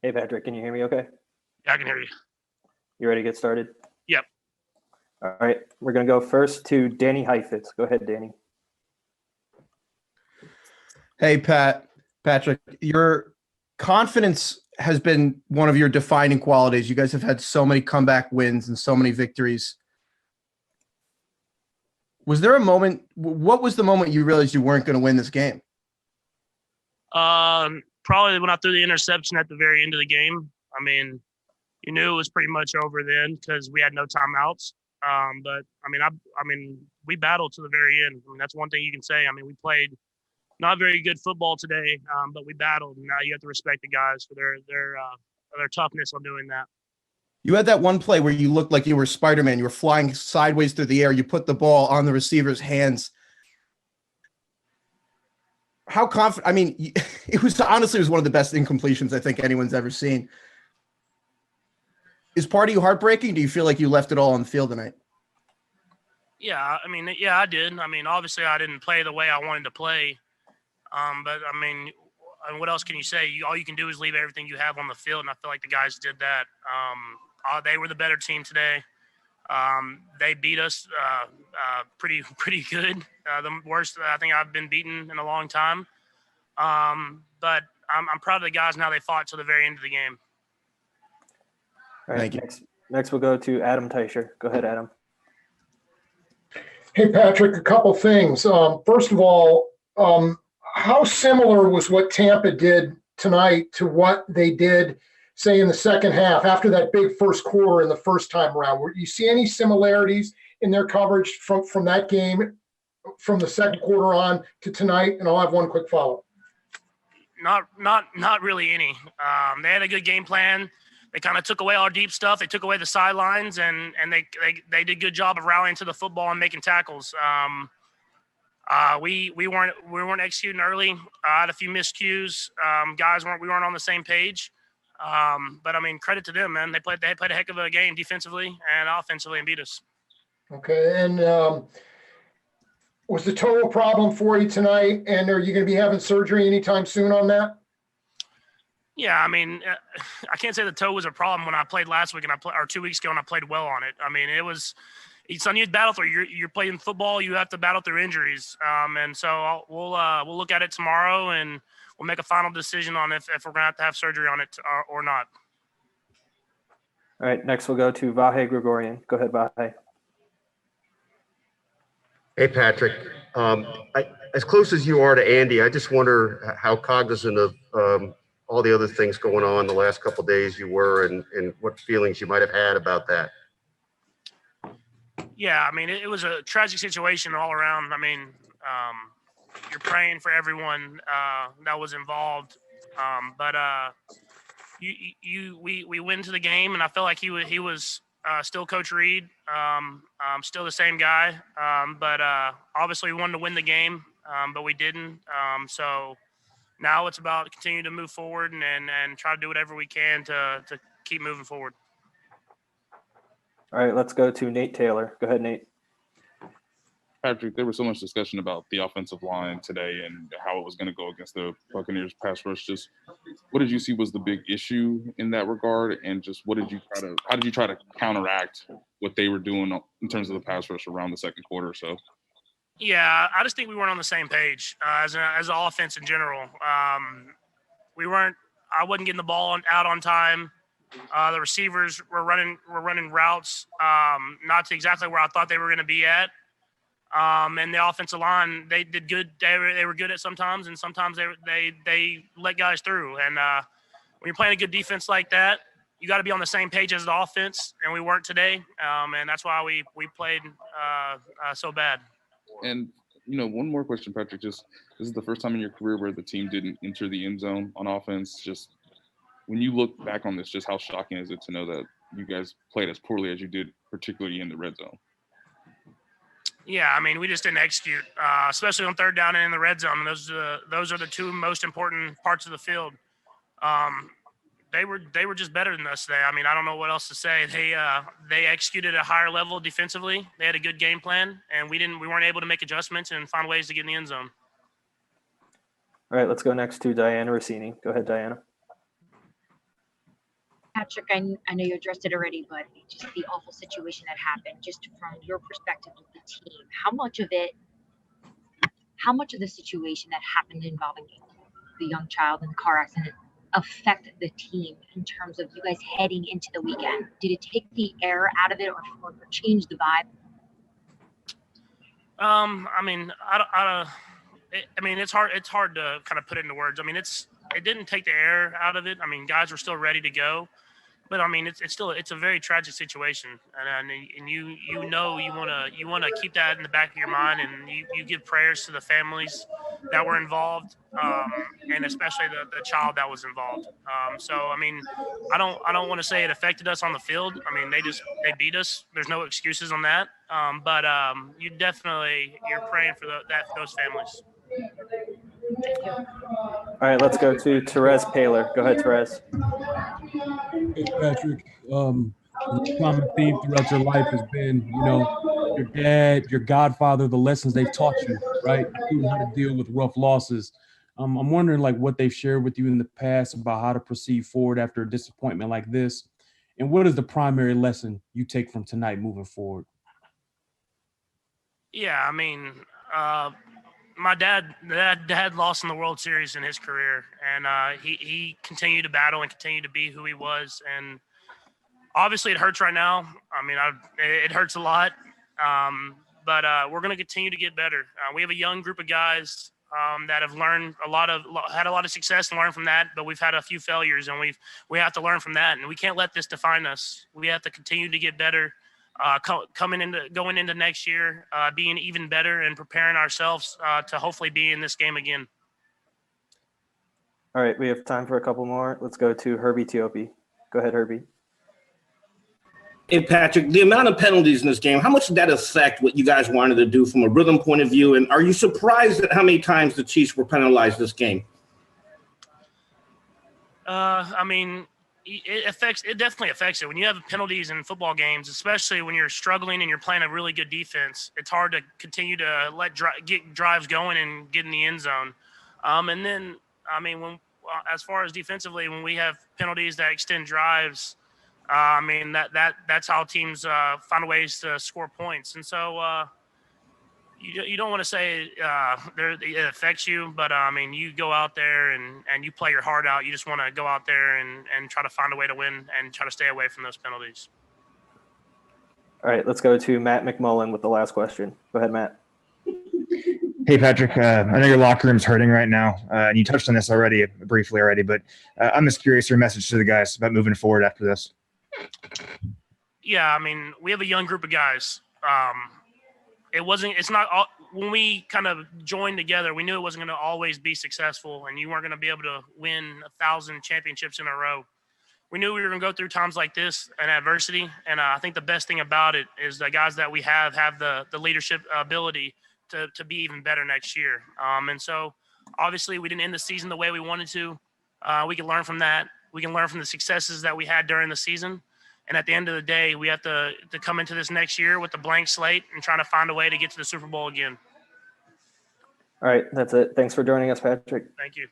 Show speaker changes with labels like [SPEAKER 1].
[SPEAKER 1] Hey, Patrick, can you hear me okay?
[SPEAKER 2] Yeah, I can hear you.
[SPEAKER 1] You ready to get started?
[SPEAKER 2] Yep.
[SPEAKER 1] All right. We're going to go first to Danny Heifetz. Go ahead, Danny.
[SPEAKER 3] Hey, Patrick, your confidence has been one of your defining qualities. You guys have had so many comeback wins and so many victories. Was there a moment? What was the moment you realized you weren't going to win this game?
[SPEAKER 2] Probably when I threw the interception at the very end of the game. I mean, you knew it was pretty much over then because we had no timeouts. But I mean, we battled to the very end. I mean, that's one thing you can say. I mean, we played not very good football today, but we battled. And now you have to respect the guys for their toughness on doing that.
[SPEAKER 3] You had that one play where you looked like you were Spider-Man. You were flying sideways through the air. You put the ball on the receiver's hands. How confident? I mean, it was one of the best incompletions I think anyone's ever seen. Is part of you heartbreaking? Do you feel like you left it all on the field tonight?
[SPEAKER 2] Yeah, I mean, yeah, I did. I mean, obviously, I didn't play the way I wanted to play. But I mean, what else can you say? All you can do is leave everything you have on the field, and I feel like the guys did that. They were the better team today. They beat us pretty good. The worst I think I've been beaten in a long time. But I'm proud of the guys and how they fought till the very end of the game.
[SPEAKER 1] All right. Thank you. Next we'll go to Adam Teicher. Go ahead, Adam.
[SPEAKER 4] Hey, Patrick, a couple things. First of all, how similar was what Tampa did tonight to what they did, say, in the second half after that big first quarter in the first time around? Do you see any similarities in their coverage from that game, from the second quarter on to tonight? And I'll have one quick follow-up.
[SPEAKER 2] Not really any. They had a good game plan. They kind of took away our deep stuff. They took away the sidelines, and they did a good job of rallying to the football and making tackles. We weren't executing early. I had a few miscues. We weren't on the same page. But I mean, credit to them, man. They played a heck of a game defensively and offensively and beat us.
[SPEAKER 4] Okay, and was the toe a problem for you tonight? And are you going to be having surgery anytime soon on that?
[SPEAKER 2] Yeah, I mean, I can't say the toe was a problem when I played last week or 2 weeks ago, and I played well on it. I mean, it's something you battle through. You're playing football. You have to battle through injuries. And so we'll look at it tomorrow, and we'll make a final decision on if we're going to have surgery on it or not.
[SPEAKER 1] All right. Next, we'll go to Vahe Gregorian. Go ahead, Vahe.
[SPEAKER 5] Hey, Patrick. As close as you are to Andy, I just wonder how cognizant of all the other things going on the last couple of days you were, and what feelings you might have had about that.
[SPEAKER 2] Yeah, I mean, it was a tragic situation all around. I mean, you're praying for everyone that was involved, but we went into the game, and I felt like he was still Coach Reed, still the same guy, but obviously we wanted to win the game, but we didn't. So now it's about continuing to move forward and try to do whatever we can to keep moving forward.
[SPEAKER 1] All right, let's go to Nate Taylor. Go ahead, Nate.
[SPEAKER 6] Patrick, there was so much discussion about the offensive line today and how it was going to go against the Buccaneers pass rush. Just what did you see was the big issue in that regard? And just how did you try to counteract what they were doing in terms of the pass rush around the second quarter or so?
[SPEAKER 2] Yeah, I just think we weren't on the same page as an offense in general. I wasn't getting the ball out on time. The receivers were running routes not to exactly where I thought they were going to be at. And the offensive line, they did good. They were good at sometimes, and sometimes they let guys through. And when you're playing a good defense like that, you got to be on the same page as the offense, and we weren't today. And that's why we played so bad.
[SPEAKER 6] And one more question, Patrick. Just this is the first time in your career where the team didn't enter the end zone on offense. Just when you look back on this, just how shocking is it to know that you guys played as poorly as you did, particularly in the red zone?
[SPEAKER 2] Yeah, I mean, we just didn't execute, especially on third down and in the red zone. And those are the two most important parts of the field. They were just better than us today. I mean, I don't know what else to say. They executed at a higher level defensively. They had a good game plan, and we weren't able to make adjustments and find ways to get in the end zone.
[SPEAKER 1] All right, let's go next to Diana Rossini. Go ahead, Diana.
[SPEAKER 7] Patrick, I know you addressed it already, but just the awful situation that happened, just from your perspective with the team, how much of the situation that happened involving the young child in the car accident affect the team in terms of you guys heading into the weekend? Did it take the air out of it or change the vibe?
[SPEAKER 2] I mean, I mean, it's hard. It's hard to kind of put it into words. I mean, it didn't take the air out of it. I mean, guys were still ready to go, but I mean, it's still a very tragic situation, and you want to keep that in the back of your mind, and you give prayers to the families that were involved, and especially the child that was involved. So I mean, I don't want to say it affected us on the field. I mean, they beat us. There's no excuses on that. But you're praying for those families.
[SPEAKER 1] All right, let's go to Therese Paler. Go ahead, Therese.
[SPEAKER 8] Hey, Patrick. Common theme throughout your life has been, your dad, your godfather, the lessons they've taught you, right? Including how to deal with rough losses. I'm wondering, what they've shared with you in the past about how to proceed forward after a disappointment like this, and what is the primary lesson you take from tonight moving forward?
[SPEAKER 2] Yeah, I mean, my dad lost in the World Series in his career, and he continued to battle and continued to be who he was. And obviously, it hurts right now. I mean, it hurts a lot, but we're going to continue to get better. We have a young group of guys that have learned had a lot of success and learned from that, but we've had a few failures, and we have to learn from that, and we can't let this define us. We have to continue to get better. Going into next year, being even better and preparing ourselves to hopefully be in this game again.
[SPEAKER 1] All right, we have time for a couple more. Let's go to Herbie Tiopi. Go ahead, Herbie.
[SPEAKER 9] Hey, Patrick, the amount of penalties in this game, how much did that affect what you guys wanted to do from a rhythm point of view? And are you surprised at how many times the Chiefs were penalized this game?
[SPEAKER 2] I mean, it definitely affects it. When you have penalties in football games, especially when you're struggling and you're playing a really good defense, it's hard to continue to get drives going and get in the end zone. And then, I mean, as far as defensively, when we have penalties that extend drives, I mean, that's how teams find ways to score points. And so you don't want to say it affects you, but I mean, you go out there and you play your heart out. You just want to go out there and try to find a way to win and try to stay away from those penalties.
[SPEAKER 1] All right, let's go to Matt McMullen with the last question. Go ahead, Matt.
[SPEAKER 10] Hey, Patrick, I know your locker room's hurting right now, and you touched on this briefly already, but I'm just curious your message to the guys about moving forward after this.
[SPEAKER 2] Yeah, I mean, we have a young group of guys. When we kind of joined together, we knew it wasn't going to always be successful, and you weren't going to be able to win 1,000 championships in a row. We knew we were going to go through times like this and adversity, and I think the best thing about it is the guys that we have the leadership ability to be even better next year. And so, obviously, we didn't end the season the way we wanted to. We can learn from that. We can learn from the successes that we had during the season. And at the end of the day, we have to come into this next year with a blank slate and trying to find a way to get to the Super Bowl again.
[SPEAKER 1] All right, that's it. Thanks for joining us, Patrick.
[SPEAKER 2] Thank you.